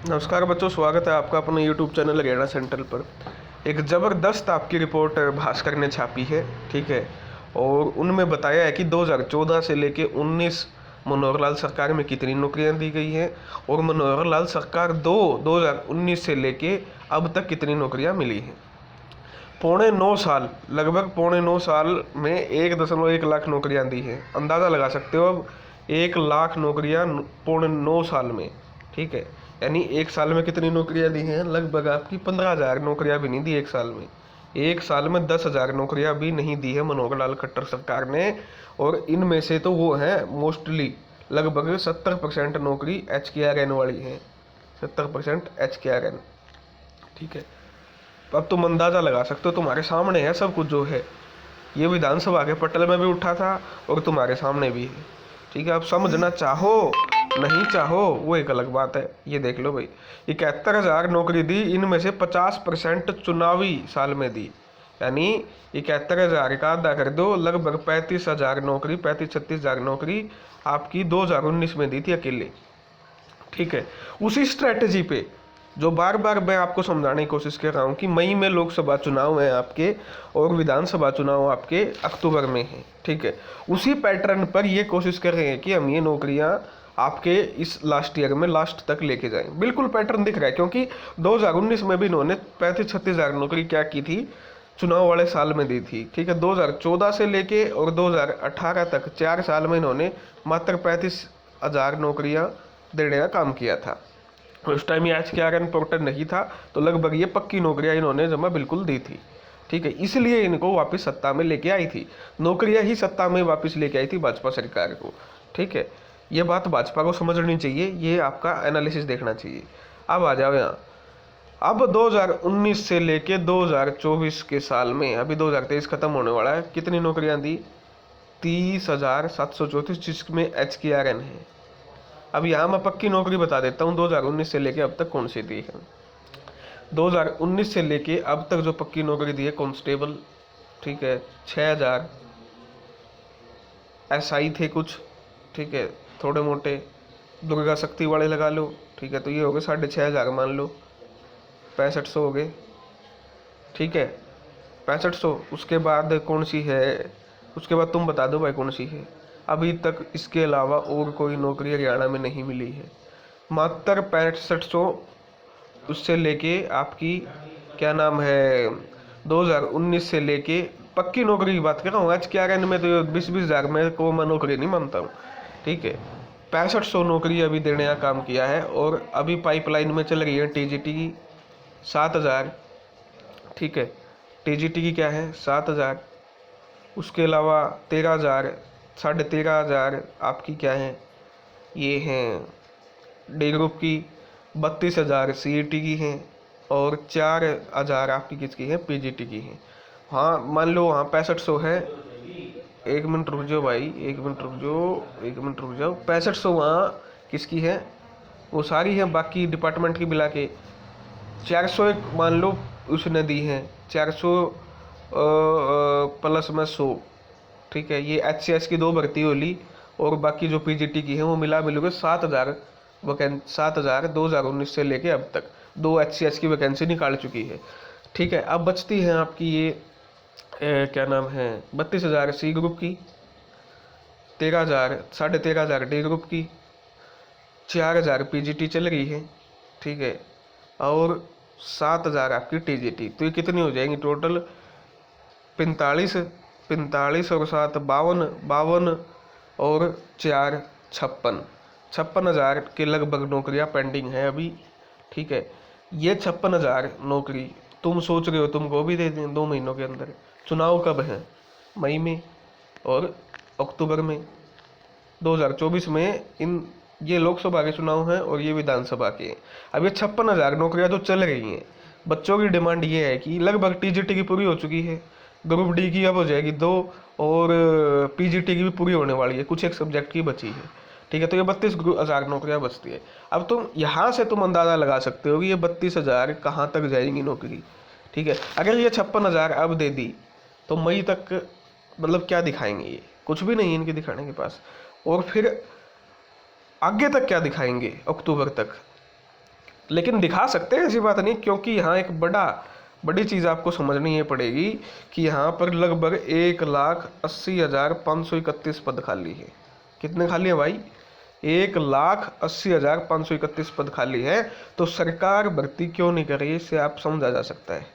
नमस्कार बच्चों, स्वागत है आपका अपने यूट्यूब चैनल अगेड़ा सेंटर पर। एक ज़बरदस्त आपकी रिपोर्ट भास्कर ने छापी है, ठीक है। और उनमें बताया है कि 2014 से लेके 19 मनोहर लाल सरकार में कितनी नौकरियां दी गई हैं और मनोहर लाल सरकार 2019 से लेके अब तक कितनी नौकरियां मिली हैं। पौने 9 साल, लगभग पौने 9 साल में 1.1 लाख नौकरियां दी हैं। अंदाज़ा लगा सकते हो अब 1 लाख नौकरियां पौने 9 साल में, ठीक है। यानी एक साल में कितनी नौकरियां दी हैं? लगभग आपकी 15,000 नौकरियां भी नहीं दी एक साल में। एक साल में 10,000 नौकरियां भी नहीं दी है मनोहर लाल खट्टर सरकार ने। और इनमें से तो वो हैं मोस्टली लगभग 70% नौकरी HKRN वाली हैं, 70% HKRN, ठीक है। अब तुम अंदाज़ा लगा सकते हो, तुम्हारे सामने है सब कुछ जो है। ये विधानसभा के पटल में भी उठा था और तुम्हारे सामने भी है, ठीक है। अब समझना चाहो नहीं चाहो वो एक अलग बात है। ये देख लो भाई, 71,000 नौकरी दी, इनमें से 50% चुनावी साल में दी। यानी 71,000 का आधा कर दो, लगभग 35,000 नौकरी, 35-36,000 नौकरी आपकी 2019 में दी थी अकेले, ठीक है। उसी स्ट्रेटजी पे जो बार बार मैं आपको समझाने की कोशिश कर रहा हूँ कि मई में लोकसभा चुनाव हैं आपके और विधानसभा चुनाव आपके अक्टूबर में हैं, ठीक है। उसी पैटर्न पर ये कोशिश कर रहे हैं कि हम ये नौकरियां आपके इस लास्ट ईयर में लास्ट तक लेके जाएं। बिल्कुल पैटर्न दिख रहा है, क्योंकि 2019 में भी इन्होंने 35-36,000 नौकरी क्या की थी, चुनाव वाले साल में दी थी, ठीक है। 2014 से लेके और 2018 तक 4 साल में इन्होंने मात्र 35,000 नौकरियां देने का काम किया था। उस टाइम ये HKRN पोर्टल नहीं था, तो लगभग ये पक्की नौकरियां इन्होंने जमा बिल्कुल दी थी, ठीक है। इसलिए इनको वापस सत्ता में लेके आई थी, नौकरियां ही सत्ता में वापस लेके आई थी भाजपा सरकार को, ठीक है। ये बात भाजपा को समझनी चाहिए, ये आपका एनालिसिस देखना चाहिए। अब आ जाओ यहाँ। अब 2019 से लेके 2024 के साल में, अभी 2023 खत्म होने वाला है, कितनी नौकरियां दी? 30,734, जिसमें HKRN है। अब यहाँ मैं पक्की नौकरी बता देता हूँ 2019 से लेके अब तक कौन सी दी है। 2019 से लेके अब तक जो पक्की नौकरी दी है, कांस्टेबल, ठीक है, 6,000। SI थे कुछ, ठीक है, थोड़े मोटे, दुर्गा शक्ति वाले लगा लो, ठीक है, तो ये हो गए 6,500 मान लो, 6500 हो गए, ठीक है, 6500। उसके बाद कौन सी है? उसके बाद तुम बता दो भाई कौन सी है। अभी तक इसके अलावा और कोई नौकरी हरियाणा में नहीं मिली है, मात्र 6500। उससे लेके आपकी क्या नाम है, 2019 से लेके पक्की नौकरी की बात कर रहा हूँ। HKRN में तो 20-20,000 में को मैं नौकरी नहीं मानता हूँ, ठीक है। 6500 नौकरी अभी देने का काम किया है और अभी पाइपलाइन में चल रही है TGT की 7,000, ठीक है। TGT की क्या है 7,000। उसके अलावा 13,000, 13,500 आपकी क्या है, ये हैं डी ग्रुप की, 32,000 CET की हैं और 4,000 आपकी किसकी है, PGT की हैं। हाँ मान लो वहाँ 6500 है। एक मिनट रुक जाओ भाई, एक मिनट रुक जाओ, एक मिनट रुक जाओ। 6500 वहाँ किसकी है, वो सारी है बाकी डिपार्टमेंट की मिला के। 400 एक मान लो उसने दी है, 400 प्लस में 100, ठीक है। ये HCS की 2 भर्ती होली और बाकी जो PGT की है वो मिला मिलोगे 7,000 वैकेंसी, 7,000 2019 से लेके अब तक 2 HCS की वैकेंसी निकाल चुकी है, ठीक है। अब बचती है आपकी ये क्या नाम है, 32,000 C ग्रुप की, 13,000, 13,500 D ग्रुप की, 4,000 PGT चल रही है, ठीक है, और 7,000 आपकी TGT। तो ये कितनी हो जाएंगी टोटल? 45, 45 और 7 52, 52 और 4 56, 56,000 के लगभग नौकरियां पेंडिंग है अभी, ठीक है। ये 56,000 नौकरी तुम सोच रहे हो तुमको भी दे दें 2 महीनों के अंदर। चुनाव कब है? मई में और अक्टूबर में। 2024 में इन ये लोकसभा के चुनाव हैं और ये विधानसभा के हैं। अब ये 56,000 नौकरियां जो चल रही हैं, बच्चों की डिमांड ये है कि लगभग TGT की पूरी हो चुकी है, ग्रुप D की अब हो जाएगी 2 और PGT की भी पूरी होने वाली है, कुछ एक सब्जेक्ट की बची है, ठीक है। तो ये 32,000 नौकरियां बचती है। अब तुम यहाँ से तुम अंदाज़ा लगा सकते हो कि ये 32,000 कहाँ तक जाएंगी नौकरी, ठीक है। अगर ये 56,000 अब दे दी तो मई तक मतलब क्या दिखाएंगे? ये कुछ भी नहीं है इनके दिखाने के पास। और फिर आगे तक क्या दिखाएंगे अक्टूबर तक? लेकिन दिखा सकते हैं, ऐसी बात नहीं, क्योंकि यहाँ एक बड़ी चीज़ आपको समझनी ये पड़ेगी कि यहाँ पर लगभग 1,80,531 पद खाली है। कितने खाली है भाई? 1,80,531 पद खाली है। तो सरकार भर्ती क्यों नहीं कर रही है, इससे आप समझा जा सकता है।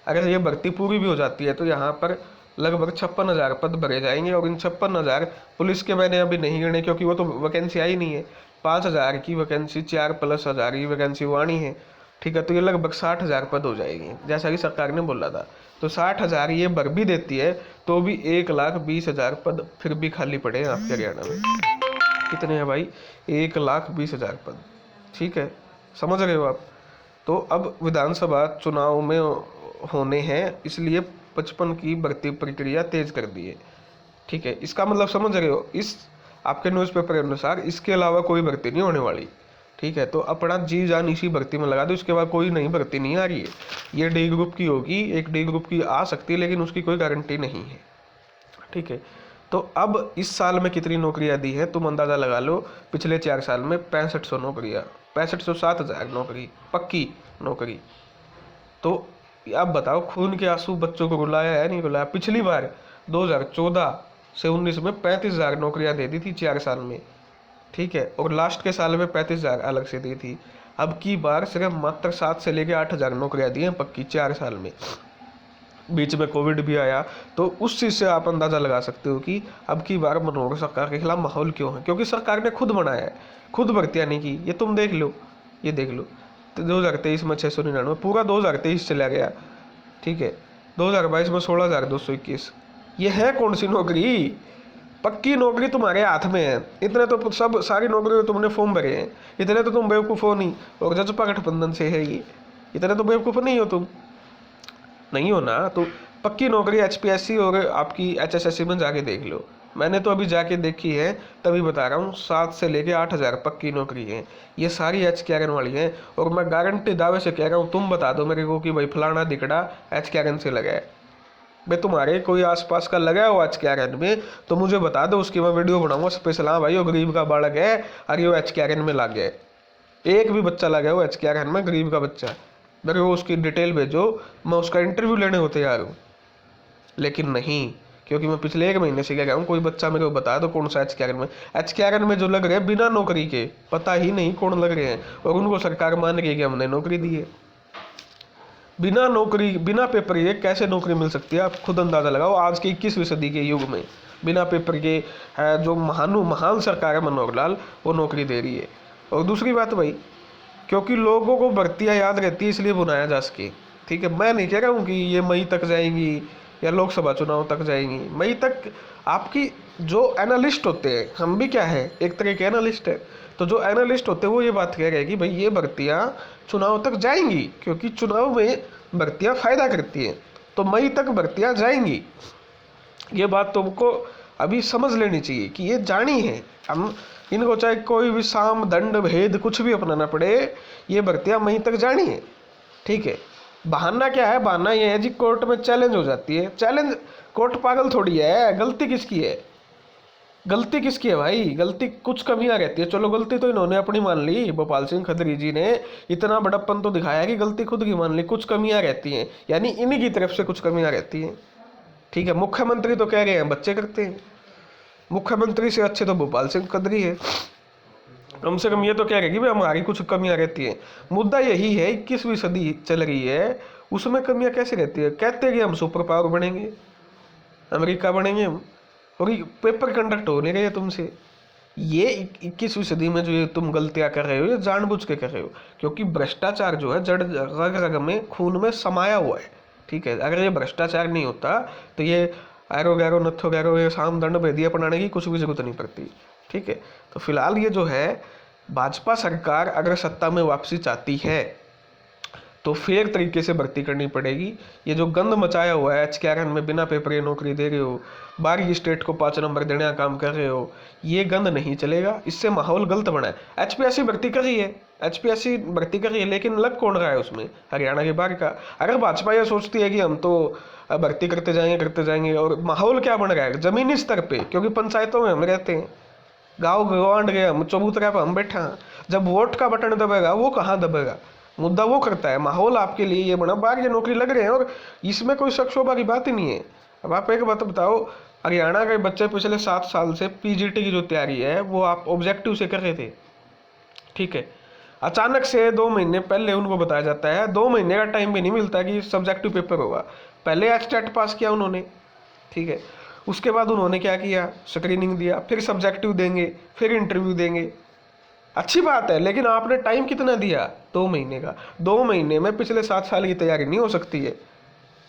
अगर ये भर्ती पूरी भी हो जाती है तो यहाँ पर लगभग 56,000 पद भरे जाएंगे, और इन 56,000 पुलिस के मैंने अभी नहीं गिने क्योंकि वो तो वैकेंसी आई नहीं है। 5,000 की वैकेंसी, 4+1,000 की वैकेंसी वाणी है, ठीक है। तो ये लगभग 60,000 पद हो जाएगी, जैसा कि सरकार ने बोला था। तो 60,000 ये भर भी देती है तो भी 1,20,000 पद फिर भी खाली पड़े हैं आपके हरियाणा में। कितने हैं भाई? 1,20,000 पद, ठीक है, समझ रहे हो आप। तो अब विधानसभा चुनाव में होने हैं, इसलिए 55 की भर्ती प्रक्रिया तेज कर दी है, ठीक है। इसका मतलब समझ रहे हो, इस आपके न्यूज़पेपर के अनुसार इसके अलावा कोई भर्ती नहीं होने वाली, ठीक है। तो अपना जी जान इसी भर्ती में लगा दो, इसके बाद कोई नई भर्ती नहीं आ रही है। ये डी ग्रुप की होगी, एक डी ग्रुप की आ सकती है, लेकिन उसकी कोई गारंटी नहीं है, ठीक है। तो अब इस साल में कितनी नौकरियां दी है तुम अंदाज़ा लगा लो। पिछले 4 साल में 6500 नौकरियाँ, 6500, 7,000 नौकरी, पक्की नौकरी। तो अब बताओ, खून के आंसू बच्चों को रुलाया है नहीं रुलाया? पिछली बार 2014 से 19 में 35,000 नौकरियां दे दी थी 4 साल में, ठीक है, और लास्ट के साल में 35,000 अलग से दी थी। अब की बार सिर्फ मात्र 7 से लेकर 8,000 नौकरियां दी हैं पक्की 4 साल में। बीच में कोविड भी आया, तो उस चीज़ से आप अंदाज़ा लगा सकते हो कि अब की बार मनोहर सरकार के खिलाफ माहौल क्यों है, क्योंकि सरकार ने खुद बनाया है, खुद भर्तियाँ नहीं की। ये तुम देख लो, ये देख लो, तो 2023 में 699, पूरा 2023 चला गया, ठीक है। 2022 में 16,221। ये है कौन सी नौकरी? पक्की नौकरी तुम्हारे हाथ में है। इतने तो सब सारी नौकरी तुमने फॉर्म भरे हैं, इतने तो तुम बेवकूफ़ हो नहीं, और जजपा गठबंधन से है ये, इतने तो बेवकूफ़ नहीं हो तुम, नहीं हो ना। तो पक्की नौकरी HPSC और आपकी HSSC में जाके देख लो, मैंने तो अभी जाके देखी है, तभी बता रहा हूँ। 7 से लेके 8,000 पक्की नौकरी है, ये सारी HKRN वाली हैं। और मैं गारंटी दावे से कह रहा हूँ, तुम बता दो मेरे को कि भाई फलाना दिकड़ा HKRN से लगा है। भाई तुम्हारे कोई आसपास का लगा हो HKRN में तो मुझे बता दो, उसकी मैं वीडियो बनाऊंगा स्पेशल। हाँ भाई, वो गरीब का बालक है, अरे वो HKRN में लग गया, एक भी बच्चा लगा हो HKRN में, गरीब का बच्चा, मेरे को उसकी डिटेल भेजो, मैं उसका इंटरव्यू लेने को तैयार हूँ। लेकिन नहीं, क्योंकि मैं पिछले 1 महीने से कह रहा हूँ, कोई बच्चा मेरे को बता दो कौन सा HKRN में जो लग रहे हैं बिना नौकरी के, पता ही नहीं कौन लग रहे हैं, और उनको सरकार मान रही है कि हमने नौकरी दी है। बिना नौकरी, बिना पेपर के कैसे नौकरी मिल सकती है? आप खुद अंदाज़ा लगाओ। आज के 21वीं सदी के युग में बिना पेपर के जो महान सरकार है मनोहर लाल, वो नौकरी दे रही है। और दूसरी बात भाई, क्योंकि लोगों को भर्तियाँ याद रहती है इसलिए बुलाया जा सके, ठीक है। मैं नहीं कह रहा हूँ कि ये मई तक जाएंगी या लोकसभा चुनाव तक जाएंगी। मई तक आपकी जो एनालिस्ट होते हैं, हम भी क्या है, एक तरह के एनालिस्ट है, तो जो एनालिस्ट होते हैं वो ये बात कह रहे हैं कि भाई ये भर्तियाँ चुनाव तक जाएंगी, क्योंकि चुनाव में भर्तियाँ फायदा करती हैं, तो मई तक भर्तियाँ जाएंगी। ये बात तुमको अभी समझ लेनी चाहिए कि ये जानी है। हम इनको चाहे कोई भी साम दंड भेद कुछ भी अपनाना पड़े, ये भर्तियाँ मई तक जानी है, ठीक है। बहाना क्या है? बहाना ये है जी, कोर्ट में चैलेंज हो जाती है। चैलेंज, कोर्ट पागल थोड़ी है, गलती किसकी है? गलती किसकी है भाई? गलती कुछ कमियां रहती है, चलो गलती तो इन्होंने अपनी मान ली, भोपाल सिंह खत्री जी ने इतना बड़प्पन तो दिखाया कि गलती खुद की मान ली, कुछ कमियां रहती हैं, यानी इन्हीं की तरफ से कुछ कमियां रहती हैं, ठीक है। मुख्यमंत्री तो कह रहे हैं बच्चे करते हैं, मुख्यमंत्री से अच्छे तो भोपाल सिंह खत्री है, कम से कम ये तो कह रहे कि भाई हमारी कुछ कमियां रहती हैं। मुद्दा यही है, 21वीं सदी चल रही है, उसमें कमियां कैसे रहती है? कहते हैं कि हम सुपर पावर बनेंगे, अमेरिका बनेंगे हम, और पेपर कंडक्ट हो नहीं रहे तुमसे। ये 21वीं सदी में जो ये तुम गलतियां कर रहे हो, ये जानबूझ के कर रहे हो, क्योंकि भ्रष्टाचार जो है जड़ रग रग में, खून में समाया हुआ है, ठीक है। अगर ये भ्रष्टाचार नहीं होता तो ये एरो गैरो नथो गैरो, ये साम दंड भेदी अपनाने की कुछ भी जरूरत नहीं पड़ती, ठीक है। तो फिलहाल ये जो है, भाजपा सरकार अगर सत्ता में वापसी चाहती है तो फेयर तरीके से भर्ती करनी पड़ेगी। ये जो गंद मचाया हुआ है HKRN में, बिना पेपर के नौकरी दे रहे हो, बाहरी स्टेट को 5 नंबर देने का काम कर रहे हो, ये गंद नहीं चलेगा, इससे माहौल गलत बना है। HPSC भर्ती कर रही है, HPSC भर्ती कर रही है, लेकिन लग कौन रहा है उसमें? हरियाणा के बाहर का। अगर भाजपा ये सोचती है कि हम तो भर्ती करते जाएंगे, और माहौल क्या बन रहा है जमीनी स्तर पे, क्योंकि पंचायतों में हम रहते हैं, गाँव गवांड गए हम, चबूतरा पर हम बैठा, जब वोट का बटन दबेगा वो कहाँ दबेगा? मुद्दा वो करता है, माहौल आपके लिए ये बना, बाहर ये नौकरी लग रहे हैं और इसमें कोई शक शोभा की बात ही नहीं है। अब आप एक बात बताओ, हरियाणा के बच्चे पिछले 7 साल से पीजीटी की जो तैयारी है वो आप ऑब्जेक्टिव से कर रहे थे, ठीक है। अचानक से 2 महीने पहले उनको बताया जाता है, 2 महीने का टाइम भी नहीं मिलता कि सब्जेक्टिव पेपर होगा। पहले एचटेट पास किया उन्होंने, ठीक है, उसके बाद उन्होंने क्या किया, स्क्रीनिंग दिया, फिर सब्जेक्टिव देंगे, फिर इंटरव्यू देंगे। अच्छी बात है, लेकिन आपने टाइम कितना दिया, 2 महीने का। 2 महीने में पिछले 7 साल की तैयारी नहीं हो सकती है,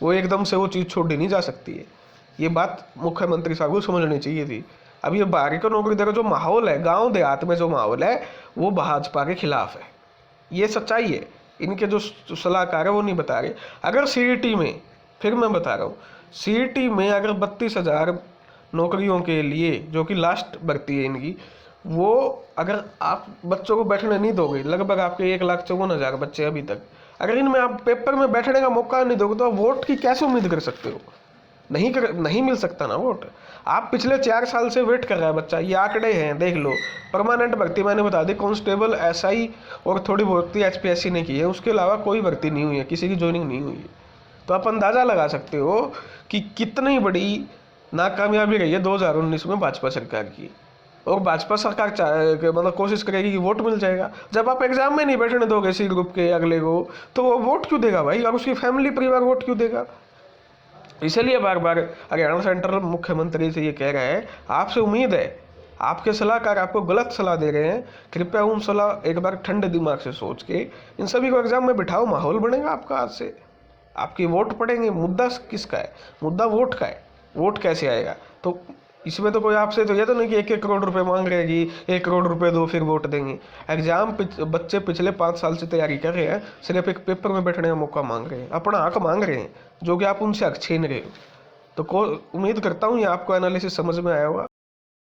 वो एकदम से वो चीज़ छोड़ी नहीं जा सकती है। ये बात मुख्यमंत्री साहब को समझनी चाहिए थी। अब ये बाहरी को नौकरी देकर जो माहौल है, गांव देहात में जो माहौल है, वो भाजपा के खिलाफ है, ये सच्चाई है। इनके जो सलाहकार है वो नहीं बता रहे। अगर सीईटी में, फिर मैं बता रहा हूँ, सीईटी में अगर 32,000 नौकरियों के लिए, जो कि लास्ट भर्ती है इनकी, वो अगर आप बच्चों को बैठने नहीं दोगे, लगभग आपके 1,54,000 बच्चे अभी तक, अगर इनमें आप पेपर में बैठने का मौका नहीं दोगे तो आप वोट की कैसे उम्मीद कर सकते हो? नहीं मिल सकता ना वोट। आप पिछले 4 साल से वेट कर रहा है बच्चा, ये आंकड़े हैं, देख लो। परमानेंट भर्ती मैंने बता दी, कांस्टेबल, एसआई और थोड़ी भर्ती एचपीएससी ने की है, उसके अलावा कोई भर्ती नहीं हुई है, किसी की ज्वाइनिंग नहीं हुई है। तो आप अंदाज़ा लगा सकते हो कि कितनी बड़ी नाकामयाबी रही है 2019 में भाजपा सरकार की। और भाजपा सरकार मतलब कोशिश करेगी कि वोट मिल जाएगा। जब आप एग्जाम में नहीं बैठने दोगे सी ग्रुप के अगले को, तो वो वोट क्यों देगा भाई? और उसकी फैमिली परिवार वोट क्यों देगा? इसलिए बार बार हरियाणा सेंट्रल मुख्यमंत्री से ये कह रहा है, आपसे उम्मीद है, आपके सलाहकार आपको गलत सलाह दे रहे हैं, कृपया उन सलाह एक बार ठंडे दिमाग से सोच के इन सभी को एग्जाम में बिठाओ, माहौल बनेगा आपका आज से, आपकी वोट पड़ेंगे। मुद्दा किसका है? मुद्दा वोट का है। वोट कैसे आएगा? तो इसमें तो कोई आपसे तो ये तो नहीं कि 1-1 करोड़ रुपए मांग रहे हैं कि 1 करोड़ रुपए दो फिर वोट देंगे। एग्जाम बच्चे पिछले 5 साल से तैयारी कर रहे हैं, सिर्फ एक पेपर में बैठने का मौका मांग रहे हैं, अपना हक मांग रहे हैं, जो कि आप उनसे हक छीन रहे हो। तो उम्मीद करता हूँ ये आपको एनालिसिस समझ में आया होगा।